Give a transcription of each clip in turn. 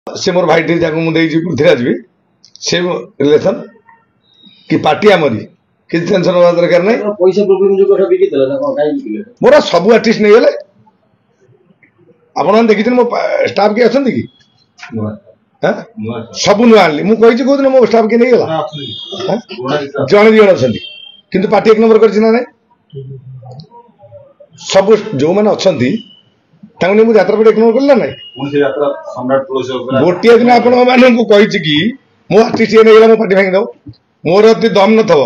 से मोर भाई टी जाको मुझे पृथ्वीराज भी से रिलेशन कि पार्टी आमरी किसी टेंशन होगा दरकार नहीं पैसा प्रोब्लेम जो कथा बिकी तला ना काई बिकिले मोरा सब आर्टिस्ट नहीं गले आपण देखिथिन मो स्टाफ के अछन कि हां सब नु आनली मु कहि छी को दिन मो स्टाफ के नहीं गला जण जण अछन किंतु पार्टी एक नंबर करछि ना नहीं सब जो माने अछंती तांने मु यात्रा पर एक नंबर करला नहीं उनसे यात्रा सम्राट तुलसी गोटे दिन आपण मानन को कहि छी कि मो आर्टिस्ट ये नहीं गला मो पार्टी भांग दो मोर अति दम न थव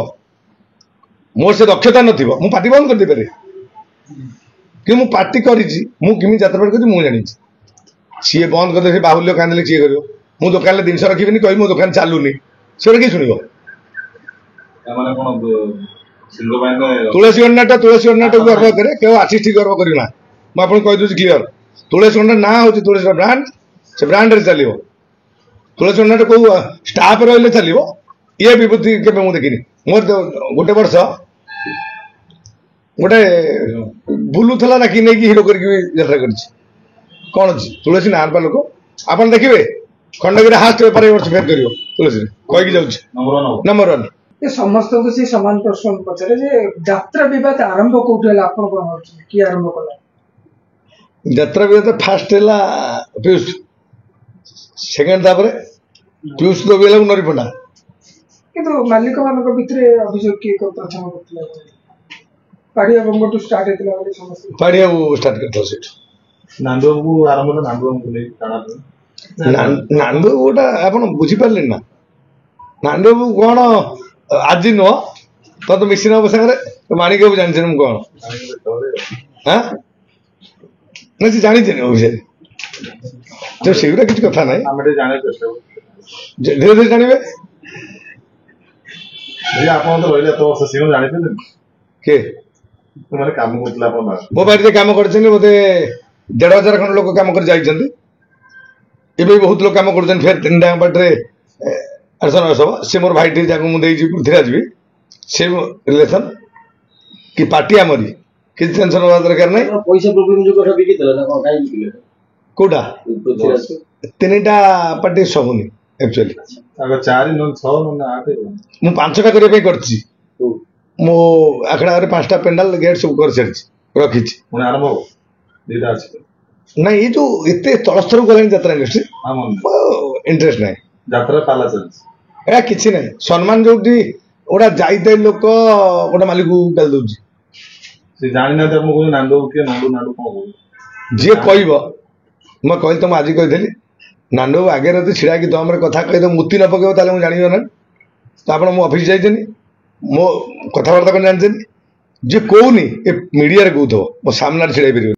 मोर से दक्षता न थिबो मु पार्टी बंद कर दे पारे कि मु पार्टी करी छी मु किमि यात्रा पर कहि मु जानि छी सी बंद कर दे से बाहुल्य कांदले सी करियो मु दुकान ले जिंस रखिबिनी कहि मो दुकान चालुनी से कि सुनिबो माने कोन सिंगो बाइने तुलसी अन्नाटा को गर्व करे केव आर्टिस्ट गर्व करिना मु आपन कहि दोछि क्लियर तुलसी अन्ना ना होछि तुलसी ब्रांड से ब्रांड रे चलियो तुलसी अन्नाटा को स्टाफ रहले चलियो ये विभूति केबे मु देखिनी मोर गोटे वर्ष गोटे बुलू थला ना कि नहीं हिरो करके यात्रा करछि कोन अछि तुलसी नारपा लोक आपन देखिबे खंडगिरी हास्ट पेपर ए वर्ष फेर करियो तुलसी कहि कि जाउछि नंबर 1 ये समस्त को से समान प्रश्न पचरे जे यात्रा विवाद आरंभ कोठला आपन कोन होछि की आरंभ कला यात्रा विवाद फास्ट हला पीयूष सेकंड तापर पीयूष तो बेला नरी पडा किंतु मालिक मानक भितरे अभियोग की को प्रथम करतला पाड़िया बंगो टू स्टार्ट हेतला वाली समस्या पाड़िया वो स्टार्ट करतो सेट नांदो को आरंभ तो नांदो को ले काना नांदो गोटा आपण बुझी परले ना नांदो कोन आज नो तो मिसिन अब संगे मानिक को जानि छन कोन हां नहीं से जानि छन विषय तो सेगुरा किछ कथा नाही हमरे जाने चेष्टा धीरे धीरे जानिबे ये आपण तो रहले तो वर्ष सिंह जानि पे के तुम्हारे काम करतला आपण मो बाड़ी काम करछन बोते 1,500 खन लोक काम कर जाई छन एबे बहुत लोग काम करछन फेर तिनडा पटरे अर्चना सब से मोर भाई टी जाको मु देई पृथ्वीराज भी से रिलेशन कि पार्टी आमरी किसी टेंशन होगा दरकार नहीं पैसा प्रोब्लेम जो कथा बिकी तला ना काई बिकिले कोडा तीनटा पार्टी सबुनी एक्चुअली अगर 4 न 6 न 8 मु 5टा करे पे करछि मो आखड़ा रे 5टा पेंडल गेट सब कर छरछि रखि छी मन आरंभ हो दीदा अछि नहीं ये जो इतने तलस्तर गले यात्रा इंडस्ट्री इंटरेस्ट नहीं यात्रा ताला चल एटा किछि नहीं सम्मान जोटी ओडा जाईते लोक ओडा मालिक को गाल दोछि से जानि ना त को नांदो के नांदो नांदो को जे कहबो म कहल तुम आज कहि देली नांदो आगे रे छिड़ा कि तमरे कथा कहि तो मुति न पकेबो ताले मु जानियो ना तो आपण मो ऑफिस जाइछनी मो कथा वार्ता कर जानछनी जे कोउनी ए मीडिया रे कहथो मो सामने छिड़ाई परियो